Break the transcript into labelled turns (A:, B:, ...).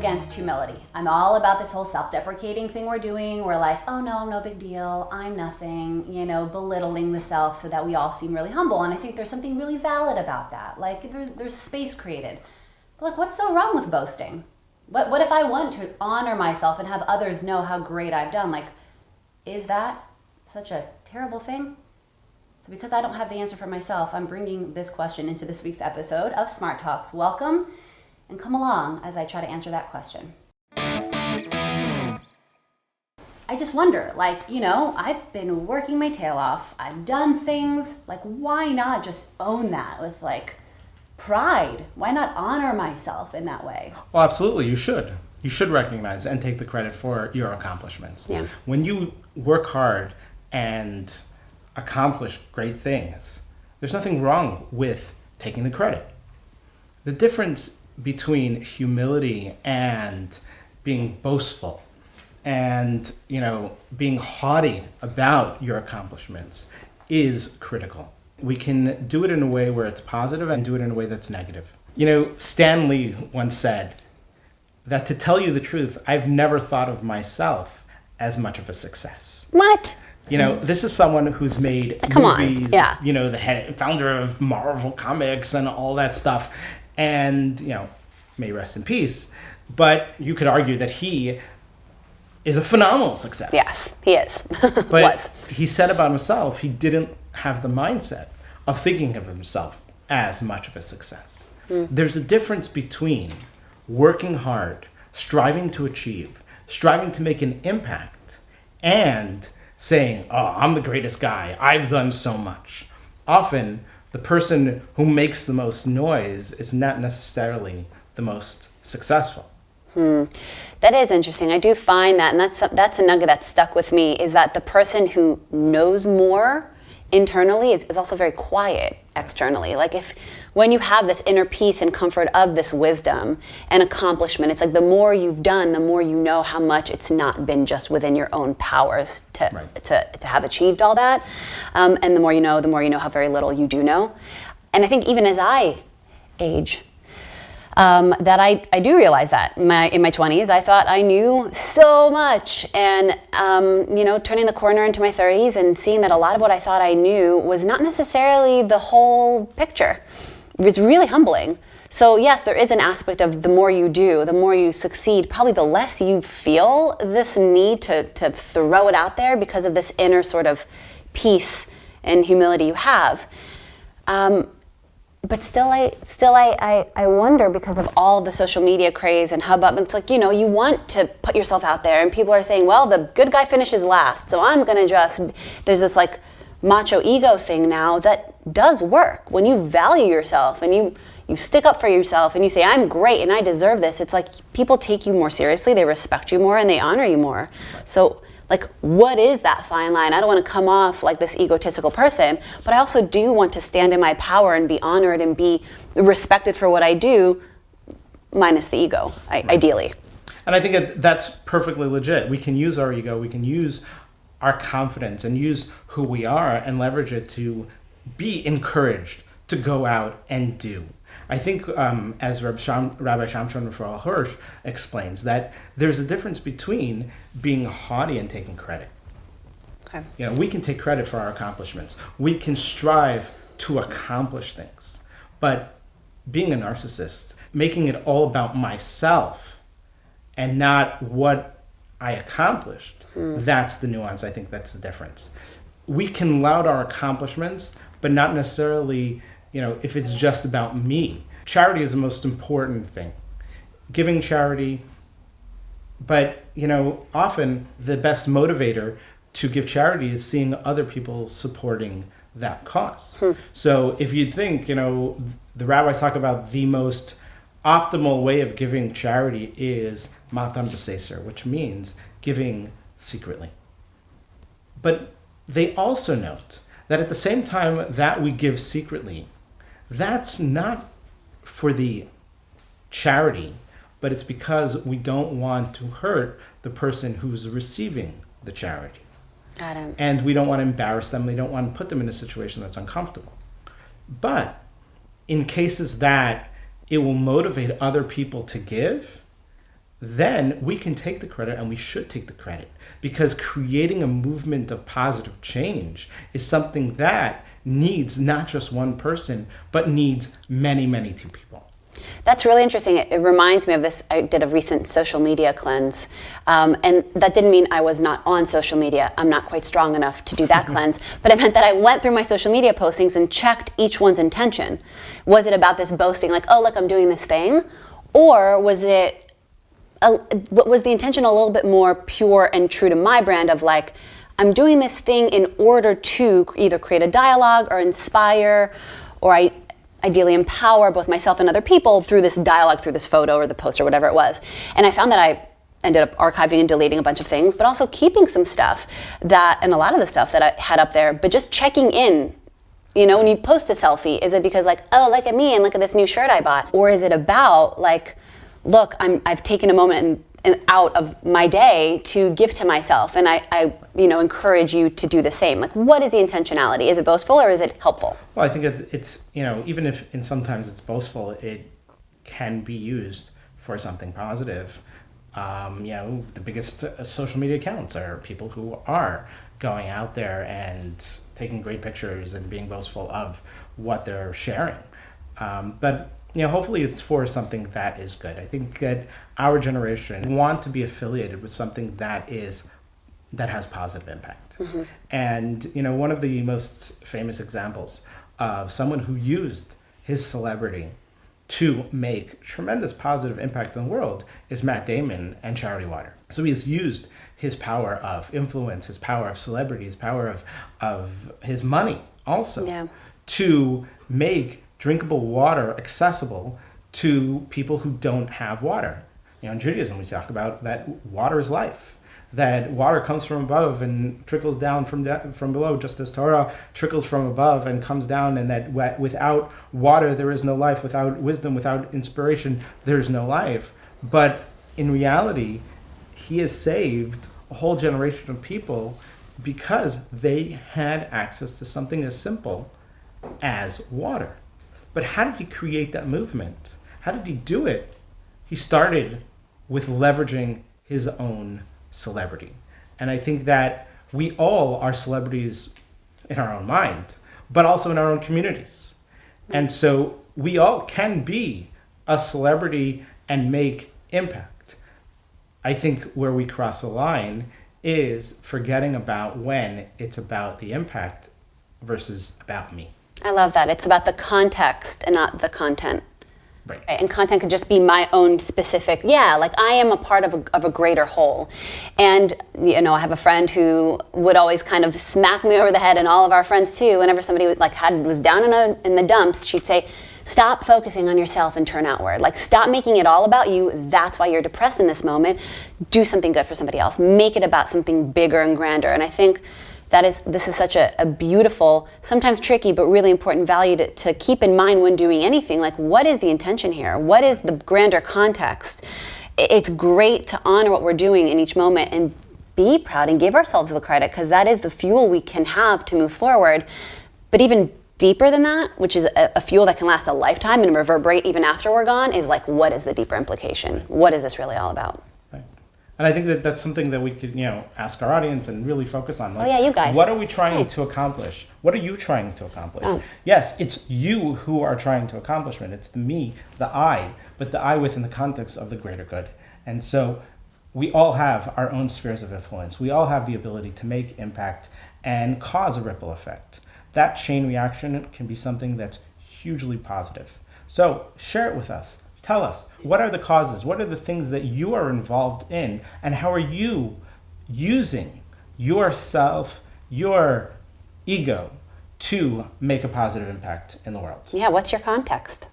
A: against humility. I'm all about this whole self-deprecating thing we're doing. We're like, oh no, no big deal. I'm nothing, belittling the self so that we all seem really humble. And I think there's something really valid about that. Like there's space created. But like, what's so wrong with boasting? What if I want to honor myself and have others know how great I've done? Like, is that such a terrible thing? So because I don't have the answer for myself, I'm bringing this question into this week's episode of Smart Talks. Welcome, and come along as I try to answer that question. I just wonder, I've been working my tail off. I've done things. Like, why not just own that with pride? Why not honor myself in that way?
B: Well, absolutely, you should. You should recognize and take the credit for your accomplishments.
C: Yeah.
B: When you work hard and accomplish great things, there's nothing wrong with taking the credit. The difference between humility and being boastful and, being haughty about your accomplishments is critical. We can do it in a way where it's positive and do it in a way that's negative. Stan Lee once said that, to tell you the truth, I've never thought of myself as much of a success.
C: What?
B: This is someone who's made
C: Come
B: movies,
C: on. Yeah.
B: the founder of Marvel Comics and all that stuff. And, may rest in peace. But you could argue that he is a phenomenal success.
C: Yes, he is.
B: But he said about himself, he didn't have the mindset of thinking of himself as much of a success. There's a difference between working hard, striving to achieve, striving to make an impact, and saying, oh, I'm the greatest guy. I've done so much. Often, the person who makes the most noise is not necessarily the most successful.
C: That is interesting. I do find that, and that's a nugget that stuck with me, is that the person who knows more internally is also very quiet externally. When you have this inner peace and comfort of this wisdom and accomplishment, it's like the more you've done, the more you know how much it's not been just within your own powers to have achieved all that. And the more you know how very little you do know. And I think even as I age, that I do realize that in my 20s, I thought I knew so much, and turning the corner into my 30s and seeing that a lot of what I thought I knew was not necessarily the whole picture. It was really humbling. So yes, there is an aspect of the more you do, the more you succeed, probably the less you feel this need to throw it out there because of this inner sort of peace and humility you have. But still, I wonder, because of all the social media craze and hubbub. It's you want to put yourself out there, and people are saying, well, the good guy finishes last, so I'm gonna there's this macho ego thing now that does work. When you value yourself and you stick up for yourself and you say, I'm great and I deserve this, it's like people take you more seriously, they respect you more, and they honor you more. So what is that fine line? I don't want to come off like this egotistical person, but I also do want to stand in my power and be honored and be respected for what I do, minus the ego, ideally.
B: And I think that's perfectly legit. We can use our ego, we can use our confidence and use who we are and leverage it to be encouraged to go out and do. I think, as Rabbi Shamshon Raphael Hirsch explains, that there's a difference between being haughty and taking credit.
C: Okay.
B: We can take credit for our accomplishments. We can strive to accomplish things. But being a narcissist, making it all about myself and not what I accomplished, that's the nuance. I think that's the difference. We can laud our accomplishments, but not necessarily if it's just about me. Charity is the most important thing. Giving charity, but, often the best motivator to give charity is seeing other people supporting that cause. So if you think, the rabbis talk about the most optimal way of giving charity is matan b'seser, which means giving secretly. But they also note that at the same time that we give secretly, that's not for the charity, but it's because we don't want to hurt the person who's receiving the charity.
C: Got it.
B: And we don't want to embarrass them. We don't want to put them in a situation that's uncomfortable. But in cases that it will motivate other people to give, then we can take the credit, and we should take the credit, because creating a movement of positive change is something that needs not just one person, but needs many, many two people.
C: That's really interesting. It reminds me of this. I did a recent social media cleanse, and that didn't mean I was not on social media. I'm not quite strong enough to do that cleanse, but it meant that I went through my social media postings and checked each one's intention. Was it about this boasting, like, oh, look, I'm doing this thing? Or was it was the intention a little bit more pure and true to my brand of like, I'm doing this thing in order to either create a dialogue or inspire, or ideally empower both myself and other people through this dialogue, through this photo or the post or whatever it was. And I found that I ended up archiving and deleting a bunch of things, but also keeping some stuff and a lot of the stuff that I had up there, but just checking in. You know, when you post a selfie, is it because like, oh, look at me and look at this new shirt I bought? Or is it about like, look, I've taken a moment and out of my day to give to myself, and I encourage you to do the same. Like, what is the intentionality? Is it boastful or is it helpful?
B: Well, I think it's even if sometimes it's boastful, it can be used for something positive. The biggest social media accounts are people who are going out there and taking great pictures and being boastful of what they're sharing. But hopefully it's for something that is good. I think that our generation want to be affiliated with something that has positive impact. Mm-hmm. And one of the most famous examples of someone who used his celebrity to make tremendous positive impact in the world is Matt Damon and Charity Water. So he has used his power of influence, his power of celebrity, his power of his money also to make drinkable water accessible to people who don't have water. In Judaism, we talk about that water is life, that water comes from above and trickles down from below, just as Torah trickles from above and comes down, and that without water there is no life, without wisdom, without inspiration, there's no life. But in reality, he has saved a whole generation of people because they had access to something as simple as water. But how did he create that movement? How did he do it? He started with leveraging his own celebrity. And I think that we all are celebrities in our own mind, but also in our own communities. And so we all can be a celebrity and make impact. I think where we cross the line is forgetting about when it's about the impact versus about me.
C: I love that. It's about the context and not the content.
B: Right.
C: And content could just be my own specific, like I am a part of a greater whole. And, I have a friend who would always kind of smack me over the head, and all of our friends too, whenever somebody was down in the dumps, she'd say, stop focusing on yourself and turn outward. Like, stop making it all about you. That's why you're depressed in this moment. Do something good for somebody else. Make it about something bigger and grander. And I think this is such a beautiful, sometimes tricky, but really important value to keep in mind when doing anything. Like, what is the intention here? What is the grander context? It's great to honor what we're doing in each moment and be proud and give ourselves the credit, because that is the fuel we can have to move forward. But even deeper than that, which is a fuel that can last a lifetime and reverberate even after we're gone, is like, what is the deeper implication? What is this really all about?
B: And I think that that's something that we could, ask our audience and really focus on.
C: Like, you guys.
B: What are we trying to accomplish? What are you trying to accomplish?
C: Oh.
B: Yes, it's you who are trying to accomplish it. It's the me, the I, but the I within the context of the greater good. And so we all have our own spheres of influence. We all have the ability to make impact and cause a ripple effect. That chain reaction can be something that's hugely positive. So share it with us. Tell us, what are the causes? What are the things that you are involved in? And how are you using yourself, your ego, to make a positive impact in the world?
C: Yeah, what's your context?